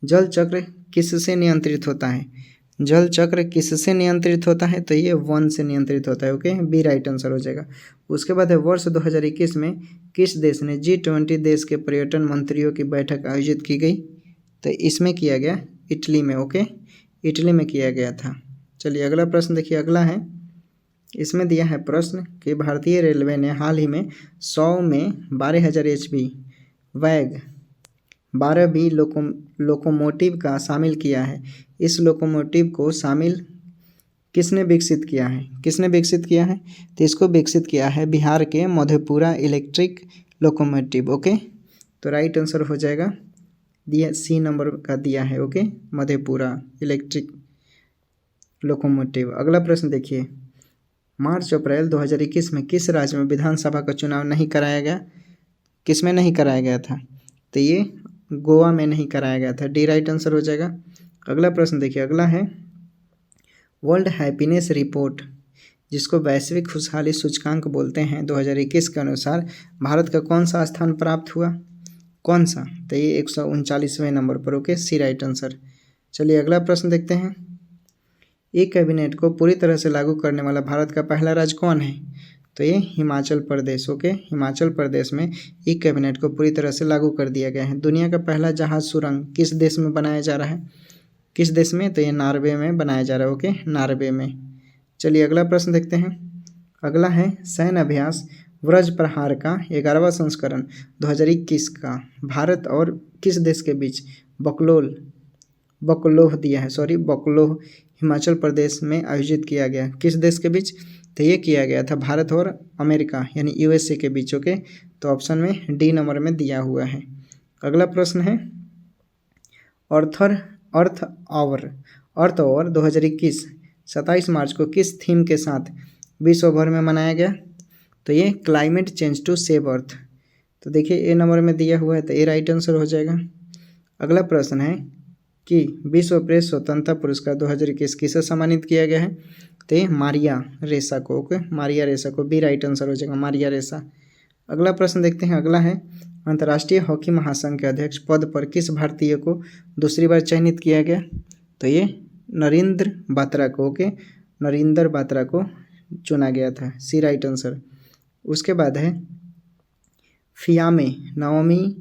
जल चक्र किससे नियंत्रित होता है? जल चक्र किससे नियंत्रित होता है? तो ये वन से नियंत्रित होता है। ओके, बी राइट आंसर हो जाएगा। उसके बाद है वर्ष 2021 में किस देश ने G20 देश के पर्यटन मंत्रियों की बैठक आयोजित की गई? तो इसमें किया गया इटली में। ओके, इटली में किया गया था। चलिए अगला प्रश्न देखिए, अगला है इसमें दिया है प्रश्न कि भारतीय रेलवे ने हाल ही में 100 में 12,000 HP वैग 12 भी लोकोमोटिव का शामिल किया है। इस लोकोमोटिव को शामिल किसने विकसित किया है? किसने विकसित किया है? तो इसको विकसित किया है बिहार के मधेपुरा इलेक्ट्रिक लोकोमोटिव। ओके, तो राइट आंसर हो जाएगा, दिया सी नंबर का दिया है। Okay, Madhepura electric locomotive. अगला प्रश्न देखिए, मार्च अप्रैल 2021 में किस राज्य में विधानसभा का चुनाव नहीं कराया गया? किस में नहीं कराया गया था? तो ये गोवा में नहीं कराया गया था। डी राइट आंसर हो जाएगा। अगला प्रश्न देखिए, अगला है वर्ल्ड हैप्पीनेस रिपोर्ट, जिसको वैश्विक खुशहाली सूचकांक बोलते हैं, 2021 के अनुसार भारत का कौन सा स्थान प्राप्त हुआ? कौन सा? तो ये 139वें नंबर पर। ओके, सी राइट आंसर। चलिए अगला प्रश्न देखते हैं, ई कैबिनेट को पूरी तरह से लागू करने वाला भारत का पहला राज्य कौन है? तो ये हिमाचल प्रदेश। ओके, हिमाचल प्रदेश में ई कैबिनेट को पूरी तरह से लागू कर दिया गया है। दुनिया का पहला जहाज सुरंग किस देश में बनाया जा रहा है? किस देश में? तो ये नॉर्वे में बनाया जा रहा है। ओके, नॉर्वे में। चलिए अगला प्रश्न देखते हैं, अगला है सैन्य अभ्यास व्रज प्रहार का 11वां संस्करण 2021 का भारत और किस देश के बीच बकलोह हिमाचल प्रदेश में आयोजित किया गया। किस देश के बीच? तो ये किया गया था भारत और अमेरिका यानी यूएसए के बीच। ओके, तो ऑप्शन में डी नंबर में दिया हुआ है। अगला प्रश्न है अर्थ आवर 2021 27 मार्च को किस थीम के साथ विश्व भर में मनाया गया? तो ये climate change to save Earth. तो देखिए ए नंबर में दिया हुआ है, तो ए राइट आंसर हो जाएगा। अगला प्रश्न है कि विश्व प्रेस स्वतंत्रता पुरस्कार 2021 किसे सम्मानित किया गया है? तो ये मारिया रेसा को। ओके, मारिया रेसा को, बी राइट आंसर हो जाएगा, मारिया रेसा। अगला प्रश्न देखते हैं। अगला है अंतर्राष्ट्रीय हॉकी महासंघ के अध्यक्ष पद पर किस भारतीय को दूसरी बार चयनित किया गया? तो ये नरेंद्र बात्रा को। ओके, नरेंद्र बात्रा को चुना गया था, सी राइट आंसर। उसके बाद है फियामे नाओमी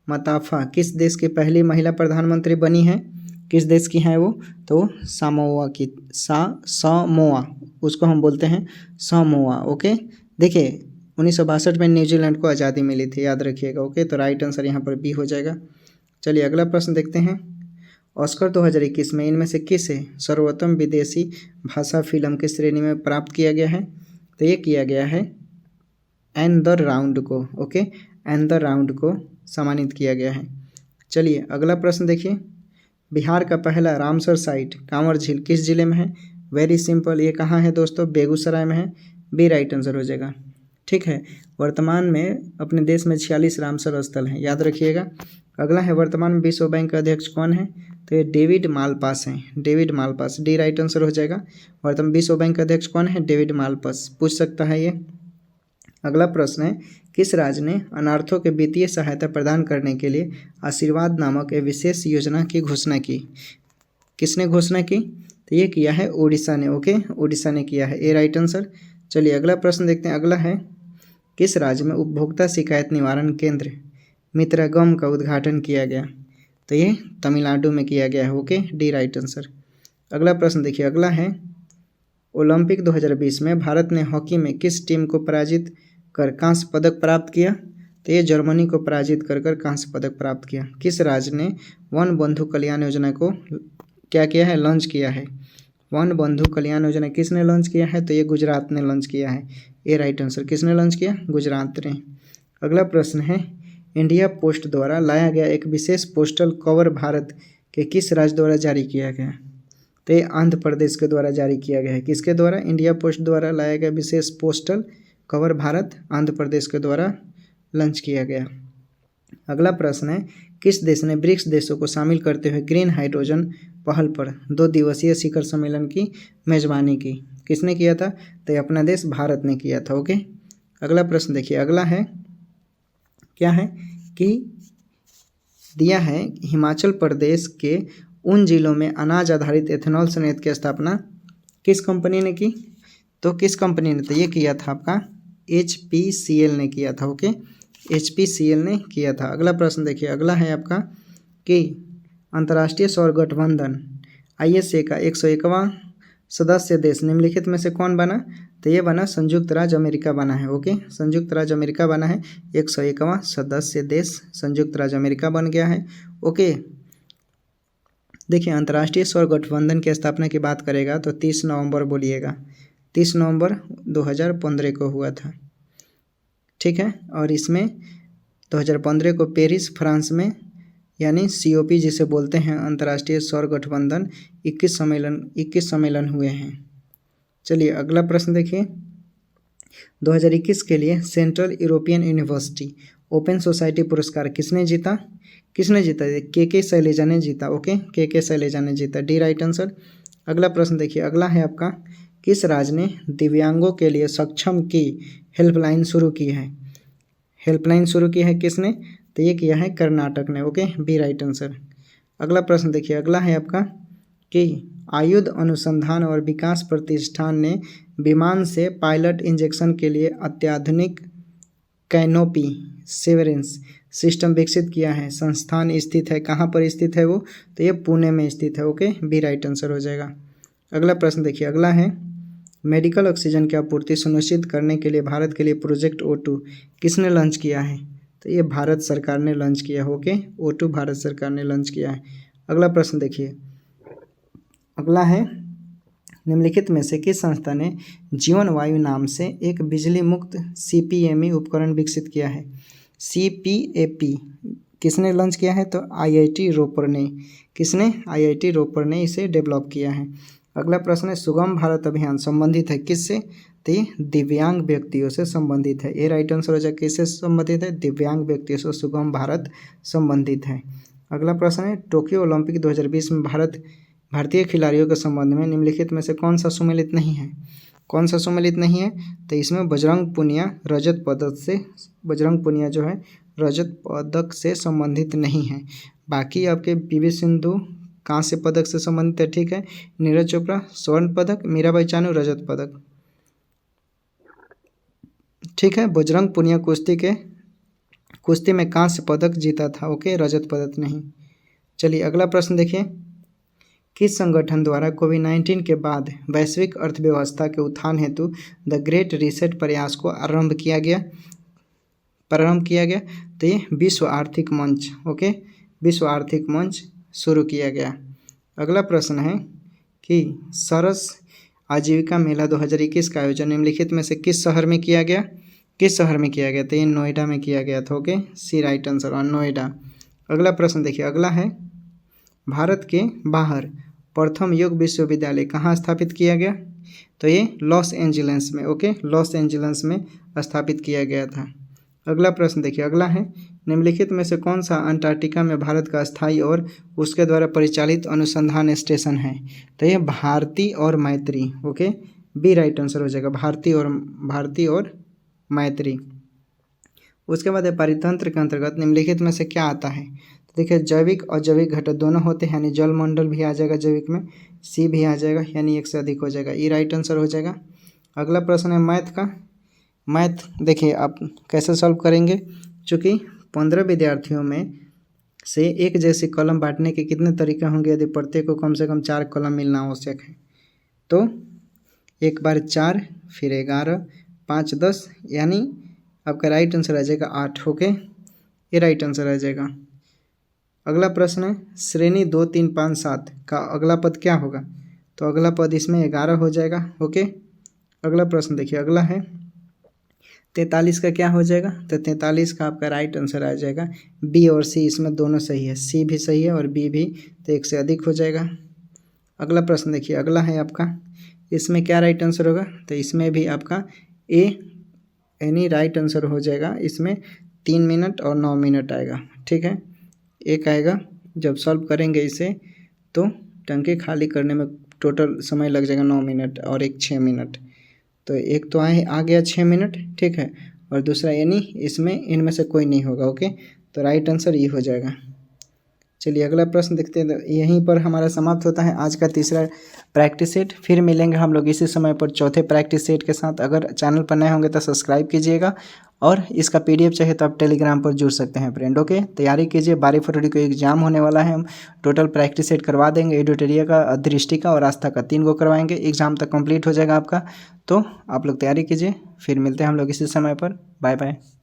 मताफा किस देश की पहली महिला प्रधानमंत्री बनी है? किस देश की हैं वो? तो सामोआ की, सामोआ उसको हम बोलते हैं सामोआ। ओके, देखिए 1962 में न्यूजीलैंड को आज़ादी मिली थी, याद रखिएगा। ओके, तो राइट आंसर यहाँ पर बी हो जाएगा। चलिए अगला प्रश्न देखते हैं। ऑस्कर 2021 में इनमें से किसे सर्वोत्तम विदेशी भाषा फिल्म की श्रेणी में प्राप्त किया गया है? तो ये किया गया है एंड द राउंड को। ओके, एंड द राउंड को सम्मानित किया गया है। चलिए अगला प्रश्न देखिए। बिहार का पहला रामसर साइट कांवर झील किस जिले में है? वेरी सिंपल, ये कहाँ है दोस्तों? बेगूसराय में है, बी राइट आंसर हो जाएगा। ठीक है, वर्तमान में अपने देश में 46 रामसर स्थल हैं, याद रखिएगा। अगला है वर्तमान में विश्व बैंक का अध्यक्ष कौन है? तो ये डेविड मालपास हैं, David Malpass, D right answer हो जाएगा। वर्तमान विश्व बैंक का अध्यक्ष कौन है? डेविड मालपास, पूछ सकता है ये। अगला प्रश्न है किस राज्य ने अनाथों के वित्तीय सहायता प्रदान करने के लिए आशीर्वाद नामक एक विशेष योजना की घोषणा की? किसने घोषणा की? तो ये किया है उड़ीसा ने। ओके, उड़ीसा ने किया है, ए राइट आंसर। चलिए अगला प्रश्न देखते हैं। अगला है किस राज्य में उपभोक्ता शिकायत निवारण केंद्र मित्रागम का उद्घाटन किया गया? तो ये तमिलनाडु में किया गया है। Okay, D right answer. अगला प्रश्न देखिए। अगला है ओलंपिक 2020 में भारत ने हॉकी में किस टीम को पराजित कर कांस्य पदक प्राप्त किया? तो ये जर्मनी को पराजित कर कांस्य पदक प्राप्त किया। किस राज्य ने वन बंधु कल्याण योजना को क्या किया है? लॉन्च किया है। वन बंधु कल्याण योजना किसने लॉन्च किया है? तो ये गुजरात ने लॉन्च किया है, ए राइट आंसर। किसने लॉन्च किया? गुजरात ने। अगला प्रश्न है इंडिया पोस्ट द्वारा लाया गया एक विशेष पोस्टल कवर भारत के किस राज्य द्वारा जारी किया गया? तो ये आंध्र प्रदेश के द्वारा जारी किया गया है। किसके द्वारा? इंडिया पोस्ट द्वारा लाया गया विशेष पोस्टल कवर भारत आंध्र प्रदेश के द्वारा लॉन्च किया गया। अगला प्रश्न है किस देश ने ब्रिक्स देशों को शामिल करते हुए ग्रीन हाइड्रोजन पहल पर 2 दिवसीय शिखर सम्मेलन की मेजबानी की? किसने किया था? तो ये अपना देश भारत ने किया था। ओके, अगला प्रश्न देखिए। अगला है क्या है कि दिया है हिमाचल प्रदेश के उन जिलों में अनाज आधारित एथेनॉल संयंत्र की स्थापना किस कंपनी ने की? तो किस कंपनी ने? तो ये किया था आपका HPCL ने किया था। ओके, HPCL ने किया था। अगला प्रश्न देखिए। अगला है आपका कि अंतर्राष्ट्रीय सौर गठबंधन ISA का 101वां सदस्य देश निम्नलिखित में से कौन बना? तो ये बना संयुक्त राज्य अमेरिका बना है। ओके, संयुक्त राज्य अमेरिका बना है, 101वां सदस्य देश संयुक्त राज्य अमेरिका बन गया है। ओके, देखिए अंतर्राष्ट्रीय सौर गठबंधन की स्थापना की बात करेगा तो 30 नवंबर बोलिएगा, 30 नवंबर 2015 को हुआ था। ठीक है, और इसमें 2015 को पेरिस फ्रांस में यानी COP जिसे बोलते हैं अंतर्राष्ट्रीय सौर गठबंधन 21 सम्मेलन हुए हैं। चलिए अगला प्रश्न देखिए। 2021 के लिए central European university open society पुरस्कार किसने जीता? के शैलेजा ने जीता। ओके, के शैलेजा ने जीता, डी राइट आंसर। अगला प्रश्न देखिए। अगला है आपका किस राज्य ने दिव्यांगों के लिए सक्षम की हेल्पलाइन शुरू की है? हेल्पलाइन शुरू की है किसने? तो ये किया है कर्नाटक ने। Okay, B right answer. अगला प्रश्न देखिए। अगला है आपका कि आयुध अनुसंधान और विकास प्रतिष्ठान ने विमान से पायलट इंजेक्शन के लिए अत्याधुनिक कैनोपी सर्विलेंस सिस्टम विकसित किया है। संस्थान स्थित है, कहाँ पर स्थित है वो? तो ये पुणे में स्थित है। ओके, बी राइट आंसर हो जाएगा। अगला प्रश्न देखिए। अगला है मेडिकल ऑक्सीजन की आपूर्ति सुनिश्चित करने के लिए भारत के लिए प्रोजेक्ट O2 किसने लॉन्च किया है? तो ये भारत सरकार ने लॉन्च किया है। ओके, O2 भारत सरकार ने लॉन्च किया है। अगला प्रश्न देखिए। अगला है निम्नलिखित में से किस संस्था ने जीवन वायु नाम से एक बिजली मुक्त CPME उपकरण विकसित किया है? CPAP किसने लॉन्च किया है? तो IIT रोपड़ ने। किसने? IIT रोपड़ ने इसे डेवलप किया है। अगला प्रश्न है सुगम भारत अभियान संबंधित है किससे? तो ये दिव्यांग व्यक्तियों से संबंधित है। ये राइट आंसर हो जाएगा। किससे संबंधित है? दिव्यांग व्यक्तियों से सुगम भारत संबंधित है। अगला प्रश्न है टोक्यो ओलंपिक 2020 में भारतीय खिलाड़ियों के संबंध में निम्नलिखित में से कौन सा सुमेलित नहीं है? कौन सा सुमेलित नहीं है? तो इसमें बजरंग पुनिया जो है रजत पदक से संबंधित नहीं है। बाकी आपके PV सिंधु कांस्य पदक से संबंधित है, ठीक है। नीरज चोपड़ा स्वर्ण पदक, मीराबाई चानू रजत पदक, ठीक है। बजरंग पुनिया कुश्ती में कांस्य पदक जीता था, ओके, रजत पदक नहीं। चलिए अगला प्रश्न देखिए, किस संगठन द्वारा कोविड-19 के बाद वैश्विक अर्थव्यवस्था के उत्थान हेतु द ग्रेट रीसेट प्रयास को प्रारंभ किया गया? तो ये विश्व आर्थिक मंच, ओके, विश्व आर्थिक मंच शुरू किया गया। अगला प्रश्न है कि सरस आजीविका मेला 2021 का आयोजन निम्नलिखित में से किस शहर में किया गया? तो ये नोएडा में किया गया था, ओके, सी राइट आंसर और नोएडा। अगला प्रश्न देखिए, अगला है भारत के बाहर प्रथम योग विश्वविद्यालय कहाँ स्थापित किया गया? तो ये लॉस एंजल्स में, ओके, लॉस एंजल्स में स्थापित किया गया था। अगला प्रश्न देखिए, अगला है निम्नलिखित में से कौन सा अंटार्कटिका में भारत का स्थायी और उसके द्वारा परिचालित अनुसंधान स्टेशन है? तो ये भारती और मैत्री, ओके, बी राइट आंसर हो जाएगा, भारती और मैत्री। उसके बाद पारितंत्र के अंतर्गत निम्नलिखित में से क्या आता है? तो देखिए जैविक और जैविक घटक दोनों होते हैं, यानी जल मंडल भी आ जाएगा जैविक में, सी भी आ जाएगा, यानी एक से अधिक हो जाएगा, ई राइट आंसर हो जाएगा। अगला प्रश्न है मैथ का। मैथ देखिए आप कैसे सॉल्व करेंगे, चूँकि 15 विद्यार्थियों में से एक जैसी कलम बांटने के कितने तरीके होंगे? यदि प्रत्येक को कम से कम 4 कलम मिलना आवश्यक है तो एक बार 4, फिर 11, 5, 10, यानी आपका राइट आंसर आ जाएगा 8, ओके, ये राइट आंसर आ जाएगा। अगला प्रश्न है श्रेणी 2, 3, 5, 7 का अगला पद क्या होगा? तो अगला पद इसमें 11 हो जाएगा, ओके। अगला प्रश्न देखिए, अगला है 43 का क्या हो जाएगा? तो 43 का आपका राइट आंसर आ जाएगा बी और सी, इसमें दोनों सही है, सी भी सही है और बी भी, तो एक से अधिक हो जाएगा। अगला प्रश्न देखिए, अगला है आपका, इसमें क्या राइट आंसर होगा? तो इसमें भी आपका ए यानी राइट आंसर हो जाएगा। इसमें 3 मिनट और 9 मिनट आएगा, ठीक है, एक आएगा। जब सॉल्व करेंगे इसे तो टंकी खाली करने में टोटल समय लग जाएगा 9 मिनट और एक 6 मिनट, तो एक तो आ गया 6 मिनट, ठीक है, और दूसरा यानी इसमें इनमें से कोई नहीं होगा, ओके, तो राइट आंसर ये हो जाएगा। चलिए अगला प्रश्न देखते हैं। यहीं पर हमारा समाप्त होता है आज का तीसरा प्रैक्टिस सेट। फिर मिलेंगे हम लोग इसी समय पर चौथे प्रैक्टिस सेट के साथ। अगर चैनल पर नए होंगे तो सब्सक्राइब कीजिएगा और इसका PDF चाहे तो आप टेलीग्राम पर जुड़ सकते हैं फ्रेंड, ओके। तैयारी कीजिए, 12 फरवरी को एग्जाम होने वाला है, हम टोटल प्रैक्टिस सेट करवा देंगे, एडिटोरिया का, दृष्टि का और आस्था का, 3 को करवाएंगे। एग्जाम तक कंप्लीट हो जाएगा आपका, तो आप लोग तैयारी कीजिए। फिर मिलते हैं हम लोग इसी समय पर, बाय बाय।